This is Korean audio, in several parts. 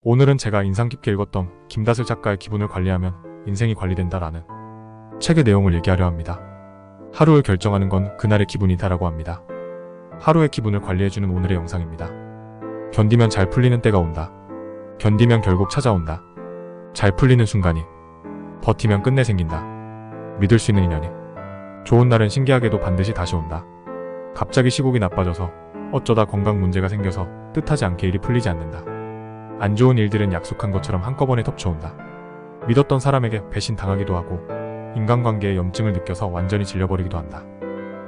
오늘은 제가 인상 깊게 읽었던 김다슬 작가의 기분을 관리하면 인생이 관리된다라는 책의 내용을 얘기하려 합니다. 하루를 결정하는 건 그날의 기분이다라고 합니다. 하루의 기분을 관리해주는 오늘의 영상입니다. 견디면 잘 풀리는 때가 온다. 견디면 결국 찾아온다. 잘 풀리는 순간이 버티면 끝내 생긴다. 믿을 수 있는 인연이 좋은 날은 신기하게도 반드시 다시 온다. 갑자기 시국이 나빠져서 어쩌다 건강 문제가 생겨서 뜻하지 않게 일이 풀리지 않는다. 안 좋은 일들은 약속한 것처럼 한꺼번에 덮쳐온다. 믿었던 사람에게 배신당하기도 하고 인간관계에 염증을 느껴서 완전히 질려버리기도 한다.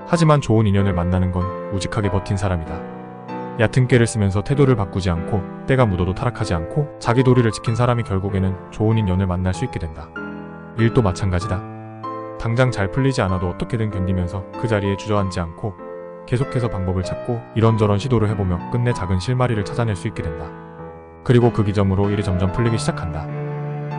하지만 좋은 인연을 만나는 건 우직하게 버틴 사람이다. 얕은 꾀를 쓰면서 태도를 바꾸지 않고 때가 묻어도 타락하지 않고 자기 도리를 지킨 사람이 결국에는 좋은 인연을 만날 수 있게 된다. 일도 마찬가지다. 당장 잘 풀리지 않아도 어떻게든 견디면서 그 자리에 주저앉지 않고 계속해서 방법을 찾고 이런저런 시도를 해보며 끝내 작은 실마리를 찾아낼 수 있게 된다. 그리고 그 기점으로 일이 점점 풀리기 시작한다.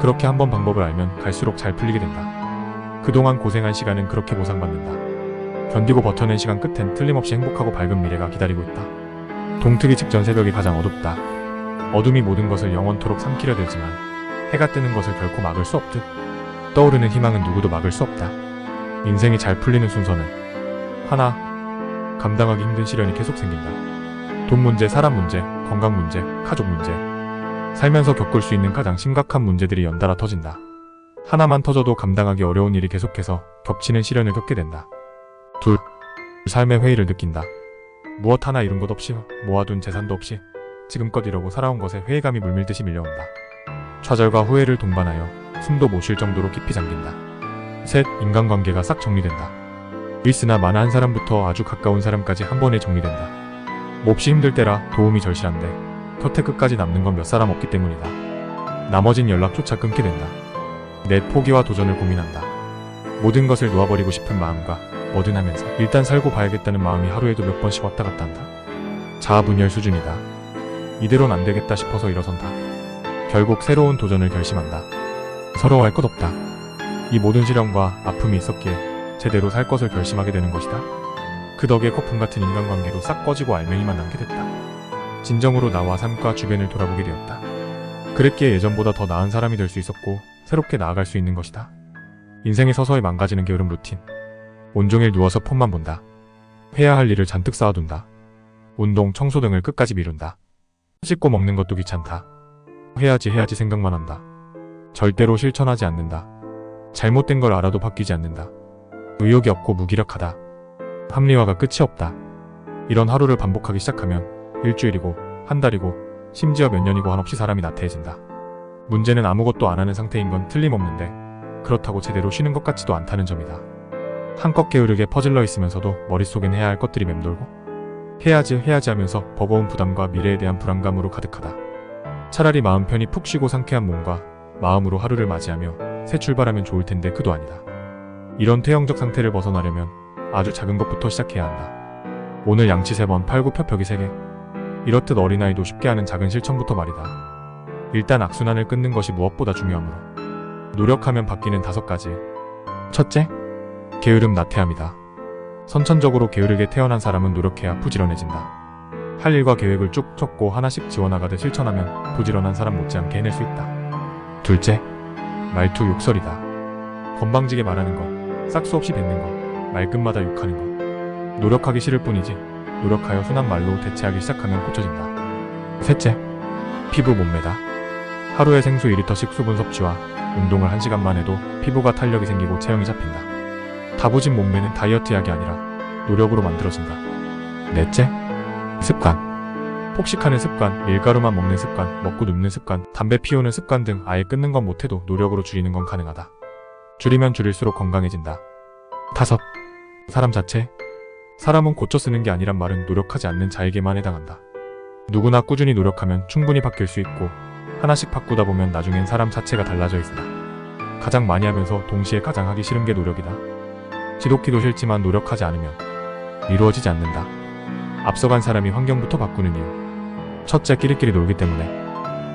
그렇게 한번 방법을 알면 갈수록 잘 풀리게 된다. 그동안 고생한 시간은 그렇게 보상받는다. 견디고 버텨낸 시간 끝엔 틀림없이 행복하고 밝은 미래가 기다리고 있다. 동트기 직전 새벽이 가장 어둡다. 어둠이 모든 것을 영원토록 삼키려 들지만 해가 뜨는 것을 결코 막을 수 없듯 떠오르는 희망은 누구도 막을 수 없다. 인생이 잘 풀리는 순서는 하나, 감당하기 힘든 시련이 계속 생긴다. 돈 문제, 사람 문제, 건강 문제, 가족 문제. 살면서 겪을 수 있는 가장 심각한 문제들이 연달아 터진다. 하나만 터져도 감당하기 어려운 일이 계속해서 겹치는 시련을 겪게 된다. 둘, 삶의 회의를 느낀다. 무엇 하나 이룬 것 없이 모아둔 재산도 없이 지금껏 이러고 살아온 것에 회의감이 물밀듯이 밀려온다. 좌절과 후회를 동반하여 숨도 못 쉴 정도로 깊이 잠긴다. 셋, 인간관계가 싹 정리된다. 일스나 많아 한 사람부터 아주 가까운 사람까지 한 번에 정리된다. 몹시 힘들 때라 도움이 절실한데 곁에 끝까지 남는 건 몇 사람 없기 때문이다. 나머진 연락조차 끊게 된다. 넷, 포기와 도전을 고민한다. 모든 것을 놓아버리고 싶은 마음과 뭐든 하면서 일단 살고 봐야겠다는 마음이 하루에도 몇 번씩 왔다 갔다 한다. 자아분열 수준이다. 이대로는 안 되겠다 싶어서 일어선다. 결국 새로운 도전을 결심한다. 서러워할 것 없다. 이 모든 시련과 아픔이 있었기에 제대로 살 것을 결심하게 되는 것이다. 그 덕에 거품 같은 인간관계도 싹 꺼지고 알맹이만 남게 됐다. 진정으로 나와 삶과 주변을 돌아보게 되었다. 그랬기에 예전보다 더 나은 사람이 될 수 있었고 새롭게 나아갈 수 있는 것이다. 인생이 서서히 망가지는 게으름 루틴. 온종일 누워서 폰만 본다. 해야 할 일을 잔뜩 쌓아둔다. 운동, 청소 등을 끝까지 미룬다. 씻고 먹는 것도 귀찮다. 해야지 생각만 한다. 절대로 실천하지 않는다. 잘못된 걸 알아도 바뀌지 않는다. 의욕이 없고 무기력하다. 합리화가 끝이 없다. 이런 하루를 반복하기 시작하면 일주일이고 한 달이고 심지어 몇 년이고 한없이 사람이 나태해진다. 문제는 아무것도 안 하는 상태인 건 틀림없는데 그렇다고 제대로 쉬는 것 같지도 않다는 점이다. 한껏 게으르게 퍼질러 있으면서도 머릿속엔 해야 할 것들이 맴돌고 해야지 하면서 버거운 부담과 미래에 대한 불안감으로 가득하다. 차라리 마음 편히 푹 쉬고 상쾌한 몸과 마음으로 하루를 맞이하며 새 출발하면 좋을 텐데 그도 아니다. 이런 퇴행적 상태를 벗어나려면 아주 작은 것부터 시작해야 한다. 오늘 양치 3번, 팔굽혀펴기 3개. 이렇듯 어린아이도 쉽게 하는 작은 실천부터 말이다. 일단 악순환을 끊는 것이 무엇보다 중요하므로 노력하면 바뀌는 5가지. 첫째, 게으름 나태함이다. 선천적으로 게으르게 태어난 사람은 노력해야 부지런해진다. 할 일과 계획을 쭉 적고 하나씩 지워나가듯 실천하면 부지런한 사람 못지않게 해낼 수 있다. 둘째, 말투 욕설이다. 건방지게 말하는 것, 싹수 없이 뱉는 것, 말끝마다 욕하는 것. 노력하기 싫을 뿐이지 노력하여 순한 말로 대체하기 시작하면 고쳐진다. 셋째, 피부 몸매다. 하루에 생수 2리터씩 수분 섭취와 운동을 1시간만 해도 피부가 탄력이 생기고 체형이 잡힌다. 다부진 몸매는 다이어트 약이 아니라 노력으로 만들어진다. 넷째, 습관. 폭식하는 습관, 밀가루만 먹는 습관, 먹고 눕는 습관, 담배 피우는 습관 등 아예 끊는 건 못해도 노력으로 줄이는 건 가능하다. 줄이면 줄일수록 건강해진다. 다섯, 사람 자체. 사람은 고쳐 쓰는 게 아니란 말은 노력하지 않는 자에게만 해당한다. 누구나 꾸준히 노력하면 충분히 바뀔 수 있고 하나씩 바꾸다 보면 나중엔 사람 자체가 달라져 있다. 가장 많이 하면서 동시에 가장 하기 싫은 게 노력이다. 지독히도 싫지만 노력하지 않으면 이루어지지 않는다. 앞서간 사람이 환경부터 바꾸는 이유. 첫째, 끼리끼리 놀기 때문에.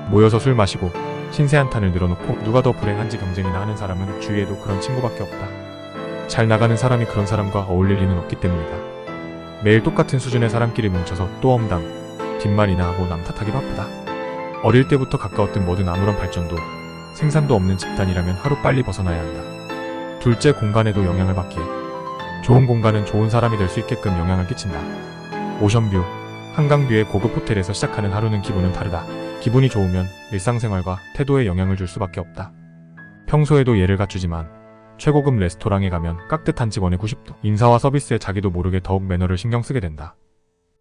모여서 술 마시고 신세 한탄을 늘어놓고 누가 더 불행한지 경쟁이나 하는 사람은 주위에도 그런 친구밖에 없다. 잘 나가는 사람이 그런 사람과 어울릴 리는 없기 때문이다. 매일 똑같은 수준의 사람끼리 뭉쳐서 또 험담, 뒷말이나 하고 남 탓하기 바쁘다. 어릴 때부터 가까웠던 뭐든 아무런 발전도 생산도 없는 집단이라면 하루빨리 벗어나야 한다. 둘째, 공간에도 영향을 받기에 좋은 공간은 좋은 사람이 될 수 있게끔 영향을 끼친다. 오션뷰, 한강뷰의 고급 호텔에서 시작하는 하루는 기분은 다르다. 기분이 좋으면 일상생활과 태도에 영향을 줄 수밖에 없다. 평소에도 예를 갖추지만 최고급 레스토랑에 가면 깍듯한 직원의 90도 인사와 서비스에 자기도 모르게 더욱 매너를 신경 쓰게 된다.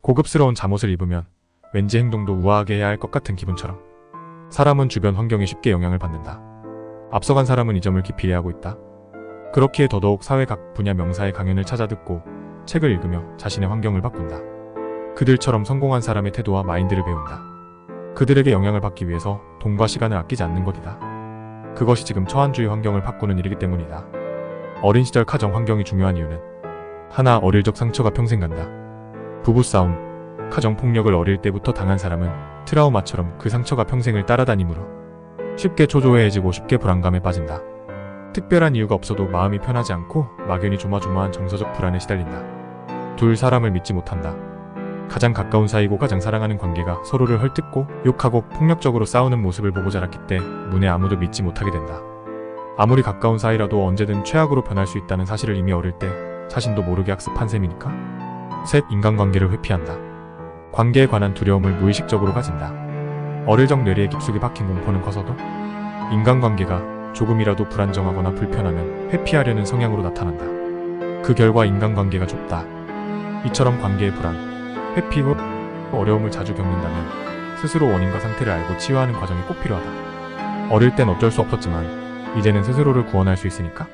고급스러운 잠옷을 입으면 왠지 행동도 우아하게 해야 할 것 같은 기분처럼 사람은 주변 환경에 쉽게 영향을 받는다. 앞서간 사람은 이 점을 깊이 이해하고 있다. 그렇기에 더더욱 사회 각 분야 명사의 강연을 찾아 듣고 책을 읽으며 자신의 환경을 바꾼다. 그들처럼 성공한 사람의 태도와 마인드를 배운다. 그들에게 영향을 받기 위해서 돈과 시간을 아끼지 않는 것이다. 그것이 지금 처한 주의 환경을 바꾸는 일이기 때문이다. 어린 시절 가정 환경이 중요한 이유는 하나, 어릴 적 상처가 평생 간다. 부부싸움, 가정폭력을 어릴 때부터 당한 사람은 트라우마처럼 그 상처가 평생을 따라다니므로 쉽게 초조해지고 쉽게 불안감에 빠진다. 특별한 이유가 없어도 마음이 편하지 않고 막연히 조마조마한 정서적 불안에 시달린다. 둘, 사람을 믿지 못한다. 가장 가까운 사이고 가장 사랑하는 관계가 서로를 헐뜯고 욕하고 폭력적으로 싸우는 모습을 보고 자랐기 때문에 아무도 믿지 못하게 된다. 아무리 가까운 사이라도 언제든 최악으로 변할 수 있다는 사실을 이미 어릴 때 자신도 모르게 학습한 셈이니까. 셋, 인간관계를 회피한다. 관계에 관한 두려움을 무의식적으로 가진다. 어릴 적 뇌리에 깊숙이 박힌 공포는 커서도 인간관계가 조금이라도 불안정하거나 불편하면 회피하려는 성향으로 나타난다. 그 결과 인간관계가 좁다. 이처럼 관계의 불안, 회피 후 어려움을 자주 겪는다면 스스로 원인과 상태를 알고 치유하는 과정이 꼭 필요하다. 어릴 땐 어쩔 수 없었지만 이제는 스스로를 구원할 수 있으니까